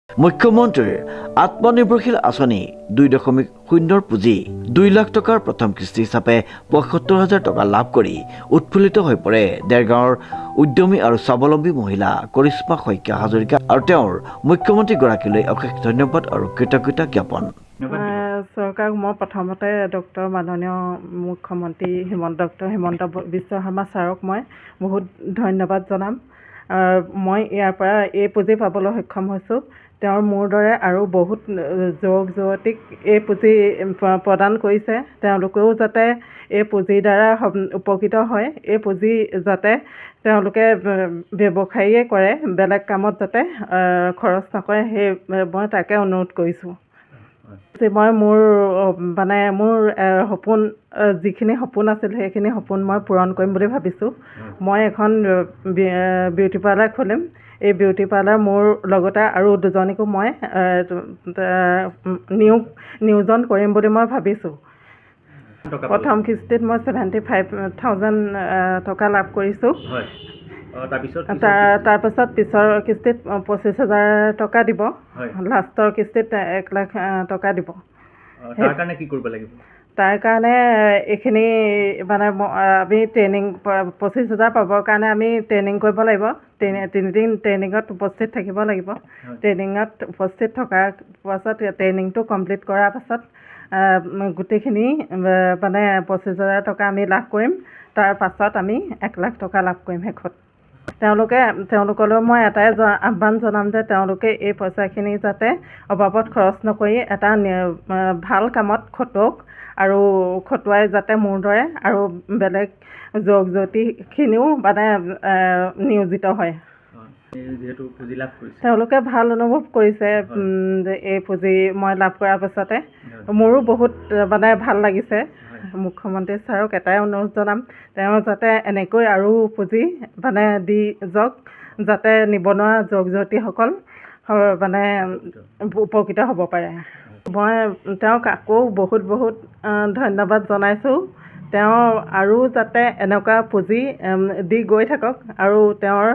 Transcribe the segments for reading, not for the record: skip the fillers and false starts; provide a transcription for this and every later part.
মুখ্যমন্ত্ৰীৰ আত্মনিৰ্ভৰশীল আঁচনি 2.0 পুঁজি 2 লাখ টকাৰ প্ৰথম কিস্তি হিচাপে ৭৫,০০০ টকা লাভ কৰি উৎফুল্লিত হৈ পৰে দেৰগাঁৱৰ উদ্যমী আৰু স্বাৱলম্বী মহিলা কৰিশ্মা শইকীয়া হাজৰিকা আৰু তেওঁৰ মুখ্যমন্ত্ৰীগৰাকীলৈ অশেষ ধন্যবাদ আৰু কৃতজ্ঞতা জ্ঞাপন। চৰকাৰক মই প্ৰথমতে মাননীয় মুখ্যমন্ত্ৰী ডক্টৰ হিমন্ত বিশ্ব শৰ্মা ছাৰক মই বহুত ধন্যবাদ জনাম। মই ইয়াৰ পৰা এই পুঁজি পাবলৈ সক্ষম হৈছোঁ। তেওঁৰ মোৰ দৰে আৰু বহুত যুৱক যুৱতীক এই পুঁজি প্ৰদান কৰিছে। তেওঁলোকেও যাতে এই পুঁজিৰ দ্বাৰা উপকৃত হয়, এই পুঁজি যাতে তেওঁলোকে ব্যৱসায়ীয়ে কৰে, বেলেগ কামত যাতে খৰচ নকৰে, সেই মই তাকে অনুৰোধ কৰিছোঁ। মই মোৰ সপোন যিখিনি সপোন আছিল সেইখিনি সপোন মই পূৰণ কৰিম বুলি ভাবিছোঁ। মই এখন বিউটি পাৰ্লাৰ খুলিম। এই বিউটি পাৰ্লাৰ মোৰ লগতে আৰু দুজনীকো মই নিয়োজন কৰিম বুলি মই ভাবিছোঁ। প্ৰথম কিস্তিত মই 75,000 টকা লাভ কৰিছোঁ। তাৰপাছত পিছৰ কিস্তিত 25,000 টকা দিব। লাষ্টৰ কিস্তিত 1 লাখ টকা দিব। তাৰ কাৰণে কি কৰিব লাগিব? তাৰ কাৰণে এইখিনি আমি ট্ৰেইনিং 25,000 পাবৰ কাৰণে আমি ট্ৰেইনিং কৰিব লাগিব। 3 দিন ট্ৰেইনিঙত উপস্থিত থাকিব লাগিব। ট্ৰেইনিঙত উপস্থিত থকাৰ পাছত ট্ৰেইনিংটো কমপ্লিট কৰাৰ পাছত গোটেইখিনি 25,000 টকা আমি লাভ কৰিম। তাৰ পাছত আমি 1 লাখ টকা লাভ কৰিম শেষত। তেওঁলোকলৈ মই এটাই আহ্বান জনাম যে তেওঁলোকে এই পইচাখিনি যাতে অবাবত খৰচ নকৰি এটা ভাল কামত খটুৱক আৰু খটুৱাই যাতে মোৰ দৰে আৰু বেলেগ যুৱক যুৱতীখিনিও নিয়োজিত হয়। তেওঁলোকে ভাল অনুভৱ কৰিছে এই পুঁজি মই লাভ কৰাৰ পাছতে। মোৰো বহুত ভাল লাগিছে। মুখ্যমন্ত্ৰী ছাৰক এটাই অনুৰোধ জনাম, তেওঁ যাতে এনেকৈ আৰু পুঁজি দি যাওক, যাতে নিবনুৱা যুৱক যুৱতীসকল উপকৃত হ'ব পাৰে। মই তেওঁক আকৌ বহুত ধন্যবাদ জনাইছোঁ। তেওঁ আৰু যাতে এনেকুৱা পুঁজি দি গৈ থাকক আৰু তেওঁৰ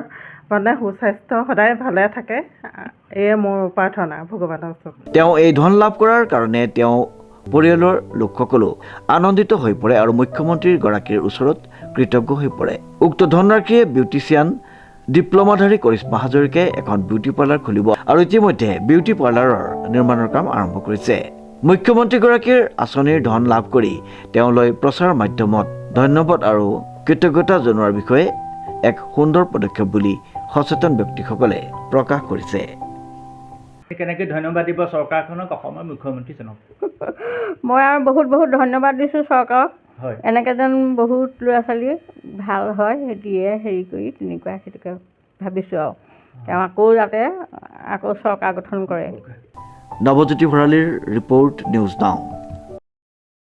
সুস্বাস্থ্য সদায় ভালে থাকে, এয়ে মোৰ প্ৰাৰ্থনা ভগৱানৰ ওচৰত। তেওঁ এই ধন লাভ কৰাৰ কাৰণে তেওঁ পৰিয়ালৰ লোকসকলো আনন্দিত হৈ পৰে আৰু মুখ্যমন্ত্ৰীৰ গৰাকীৰ ওচৰত কৃতজ্ঞ হৈ পৰে। উক্ত ধনৰাশিয়ে বিউটিচিয়ান ডিপ্ল'মাধাৰী কৰিশ্মা হাজৰিকাই এখন বিউটি পাৰ্লাৰ খুলিব আৰু ইতিমধ্যে বিউটি পাৰ্লাৰৰ নিৰ্মাণৰ কাম আৰম্ভ কৰিছে। মুখ্যমন্ত্ৰীগৰাকীৰ আঁচনিৰ ধন লাভ কৰি তেওঁলৈ প্ৰচাৰ মাধ্যমত ধন্যবাদ আৰু কৃতজ্ঞতা জনোৱাৰ বিষয়ে এক সুন্দৰ পদক্ষেপ বুলি সচেতন ব্যক্তিসকলে প্ৰকাশ কৰিছে। কেনেকৈ ধন্যবাদ দিব চৰকাৰখনক অসমৰ মুখ্যমন্ত্ৰীজনক? মই আৰু বহুত ধন্যবাদ দিছোঁ চৰকাৰক। এনেকৈ যেন বহুত ল'ৰা ছোৱালী ভাল হয় দিয়ে হেৰি কৰি তেনেকুৱা সেইটোকে ভাবিছোঁ আৰু তেওঁ আকৌ চৰকাৰ গঠন কৰে। নৱজ্যোতি ভৰালীৰ ৰিপৰ্ট, নিউজ নাও।